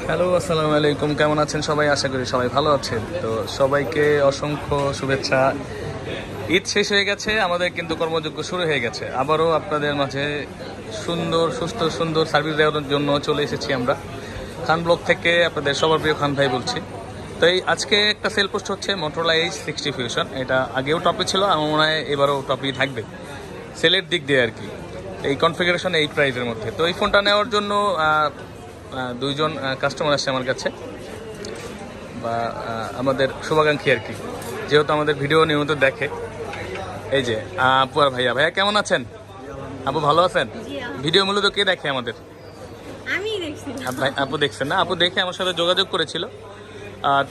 Hello, আসসালামু আলাইকুম। কেমন আছেন সবাই? আশা করি সবাই ভালো আছেন। তো সবাইকে অসংখ্য শুভেচ্ছা। ঈদ শেষ হয়ে গেছে, আমাদের কিন্তু কর্মযজ্ঞ শুরু হয়ে গেছে। আবারও আপনাদের মাঝে সুন্দর সার্ভিস দেওয়ার জন্য চলে এসেছি আমরা খান ব্লক থেকে। আপনাদের সবার প্রিয় খান ভাই বলছি। তো এই আজকে একটা সেল পোস্ট হচ্ছে মোটরোলা H60 ফিউশন। এটা আগেও টপে ছিল, আমার মনে হয় এবারও টপেই থাকবে সেলের দিক দিয়ে আর কি, এই কনফিগারেশন এই প্রাইসের মধ্যে। তো এই ফোনটা নেওয়ার জন্য দুইজন কাস্টমার আসছে আমার কাছে, বা আমাদের শুভাকাঙ্ক্ষী আর কি, যেহেতু আমাদের ভিডিও নিয়মিত দেখে। এই যে আপু আর ভাইয়া। ভাইয়া কেমন আছেন? আপু ভালো আছেন? ভিডিও মূলত কে দেখে আমাদের? আপু দেখছেন না? আপু দেখে আমার সাথে যোগাযোগ করেছিল।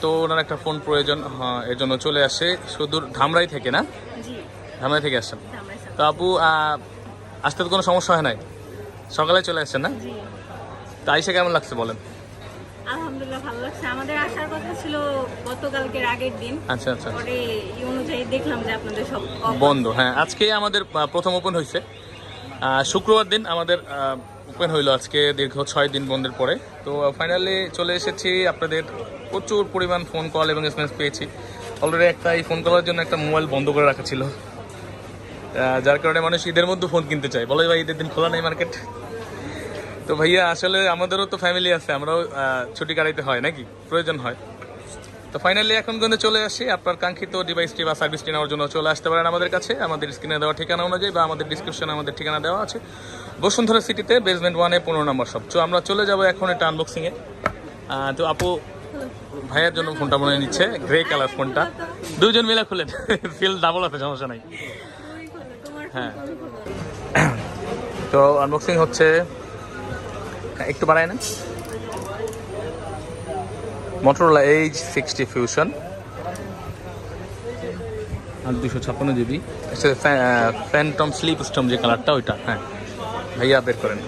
তো ওনার একটা ফোন প্রয়োজন, এর জন্য চলে আসে সুদূর ধামরাই থেকে। না, ধামরাই থেকে আসছেন? তো আপু আসতে তো কোনো সমস্যা হয় নাই? সকালে চলে আসছেন না? তা এসে কেমন লাগছে বলেন? আলহামদুলিল্লাহ ভালো লাগছে। আমাদের আসার কথা ছিল গতকালকের আগের দিন। আচ্ছা। পরে এই অনুযায়ী দেখলাম যে আপনাদের সব বন্ধ। হ্যাঁ, আজকে আমাদের প্রথম ওপেন হয়েছে। শুক্রবার দিন আমাদের ওপেন হইলো, আজকে দীর্ঘ 6 দিন বন্ধের পরে। তো ফাইনালি চলে এসেছি। আপনাদের প্রচুর পরিমাণ ফোন কল এবং এসএমএস পেয়েছি। অলরেডি এই ফোন কলের জন্য একটা মোবাইল বন্ধ করে রাখা ছিল, যার কারণে মানুষ ঈদের মধ্যে ফোন কিনতে চায়, বলে ভাই ঈদের দিন খোলা নেই মার্কেট। তো ভাইয়া আসলে আমাদেরও তো ফ্যামিলি আছে, আমরাও ছুটি কাটাইতে হয় নাকি, প্রয়োজন হয়। তো ফাইনালি এখন কিন্তু চলে আসি। আপনার কাঙ্ক্ষিত ডিভাইসটি বা সার্ভিসটি নেওয়ার জন্য চলে আসতে পারেন আমাদের কাছে। আমাদের স্ক্রিনে দেওয়া ঠিকানা অনুযায়ী বা আমাদের ডিসক্রিপশনে আমাদের ঠিকানা দেওয়া আছে, বসুন্ধরা সিটিতে বেসমেন্ট 1-এ 15 নম্বর শপ। তো আমরা চলে যাব এখন এটা আনবক্সিংয়ে। তো আপু ভাইয়ের জন্য ফোনটা মনে নিচ্ছে, গ্রে কালার ফোনটা। দুইজন মিলে খুলেন, ফিল ডাবল আছে, সমস্যা নাই। হ্যাঁ, তো আনবক্সিং হচ্ছে, একটু বাড়ায় না। Motorola H60 fusion 256 GB. Pantone slipstream যে কালারটা, ওইটা। হ্যাঁ ভাইয়া বের করেন।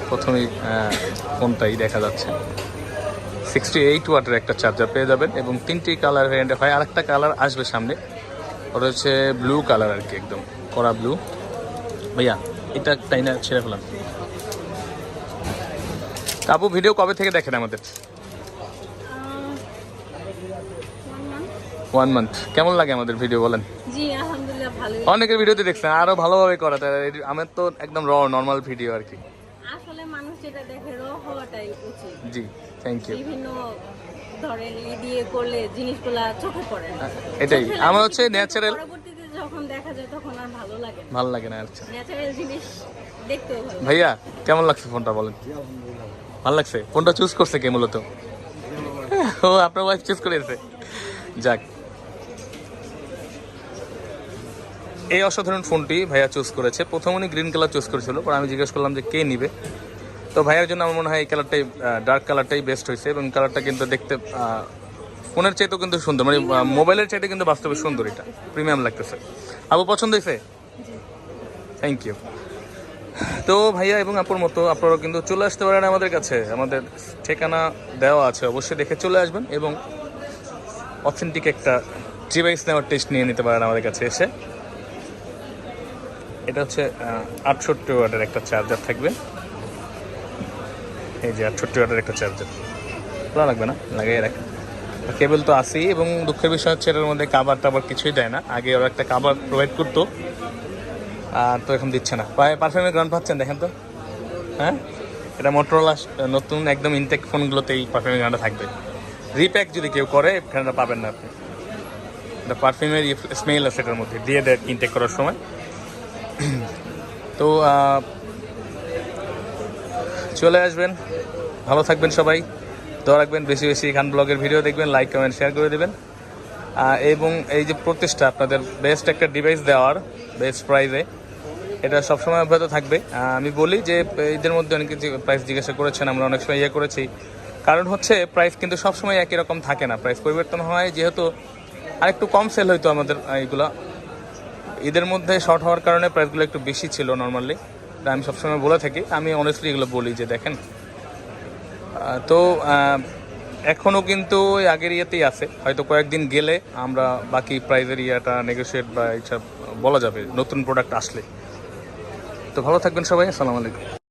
প্রথমেই ফোনটাই দেখা যাচ্ছে। 68 ওয়াটের একটা চার্জার পেয়ে যাবেন এবং 3টি কালার ভ্যারিয়েন্টে হয়। আর একটা কালার আসবে সামনে, ওটা হচ্ছে ব্লু কালার আর কি, একদম কড়া ব্লু। ভাইয়া এটা তাই না, ছেড়ে ফেলাম। আপু ভিডিও কবে থেকে দেখেন আমাদের? 1 মান্থ। কেমন লাগে আমাদের ভিডিও বলেন? জি আলহামদুলিল্লাহ ভালো। অনেকের ভিডিওতে দেখছেন, আরো ভালোভাবে করা। আমার তো একদম নর্মাল ভিডিও আর কি। আসলে মানুষ যেটা দেখে হওয়াটাই উচিত। জি, থ্যাংক ইউ। বিভিন্ন ধরেন দিয়ে করলে জিনিসগুলা চোখে পড়ে না। এটাই আমার হচ্ছে ন্যাচারাল। পরবর্তীতে যখন দেখা যায় তখন আর ভালো লাগে না। আচ্ছা ন্যাচারাল জিনিস দেখতেও ভালো। ভাইয়া কেমন লাগছে ফোনটা বলেন? ভালো লাগছে। ফোনটা চুজ করছে কে মূলত? ও, আপনার ওয়াইফ চুজ করেছে। যাক, এই অসাধারণ ফোনটি ভাইয়া চুজ করেছে। প্রথম উনি গ্রিন কালার চুজ করেছিল, পর আমি জিজ্ঞেস করলাম যে কে নিবে। তো ভাইয়ার জন্য আমার মনে হয় এই কালারটাই, ডার্ক কালারটাই বেস্ট হয়েছে। এবং কালারটা কিন্তু দেখতে ফোনের চাইতেও কিন্তু সুন্দর, মানে মোবাইলের চাইতে কিন্তু বাস্তবে সুন্দর। এটা প্রিমিয়াম লাগতেছে। আপু পছন্দ হয়েছে? Thank you. তো ভাইয়া এবং আপুর মতো আপনারাও কিন্তু চলে আসতে পারেন আমাদের কাছে। আমাদের ঠিকানা দেওয়া আছে, অবশ্যই দেখে চলে আসবেন এবং অথেন্টিক একটা ডিভাইস নেওয়ার টেস্ট নিয়ে নিতে পারেন আমাদের কাছে এসে। এটা হচ্ছে 68 ওয়াটের একটা চার্জার থাকবে। এই যে 68 ওয়াটের একটা চার্জার, ভালো লাগবে না? লাগাই রাখ। কেবল তো আসেই, এবং দুঃখের বিষয় হচ্ছে এটার মধ্যে কাভার টাবার কিছুই দেয় না। আগে ওরা একটা কাভার প্রোভাইড করতো, তো এখন দিচ্ছে না। পারফিউমের গ্রান্ড পাচ্ছেন, দেখেন তো। হ্যাঁ, এটা মোটরোলা নতুন একদম ইনটেক ফোনগুলোতে এই পারফিউমের গ্রান্ডটা থাকবে। রিপ্যাক যদি কেউ করে ফ্যানটা পাবেন না আপনি। এটা পারফিউমের স্মেল আছে এটার মধ্যে, দিয়ে দেয় ইনটেক করার সময়। তো চলে আসবেন, ভালো থাকবেন সবাই, দোয়া রাখবেন, বেশি বেশি খান ব্লগের ভিডিও দেখবেন, লাইক কমেন্ট শেয়ার করে দেবেন। এবং এই যে প্রচেষ্টা আপনাদের বেস্ট একটা ডিভাইস দেওয়ার বেস্ট প্রাইসে, এটা সবসময় অব্যাহত থাকবে। আমি বলি যে এদের মধ্যে অনেকে প্রাইস জিজ্ঞাসা করেছেন, আমরা অনেক সময় করেছি। কারণ হচ্ছে প্রাইস কিন্তু সবসময় একই রকম থাকে না, প্রাইস পরিবর্তন হয়। যেহেতু আরেকটু কম সেল হইতো আমাদের এইগুলো, ঈদের মধ্যে শর্ট হওয়ার কারণে প্রাইসগুলো একটু বেশি ছিল নর্মালি। আমি সবসময় বলে থাকি, আমি অনেস্টলি এগুলো বলি যে দেখেন। তো এখনও কিন্তু ওই আগের ইয়েতেই আছে, হয়তো কয়েকদিন গেলে আমরা বাকি প্রাইজের ইয়েটা নেগোশিয়েট বা এইসব বলা যাবে নতুন প্রোডাক্ট আসলে। তো ভালো থাকবেন সবাই, আসসালামু আলাইকুম।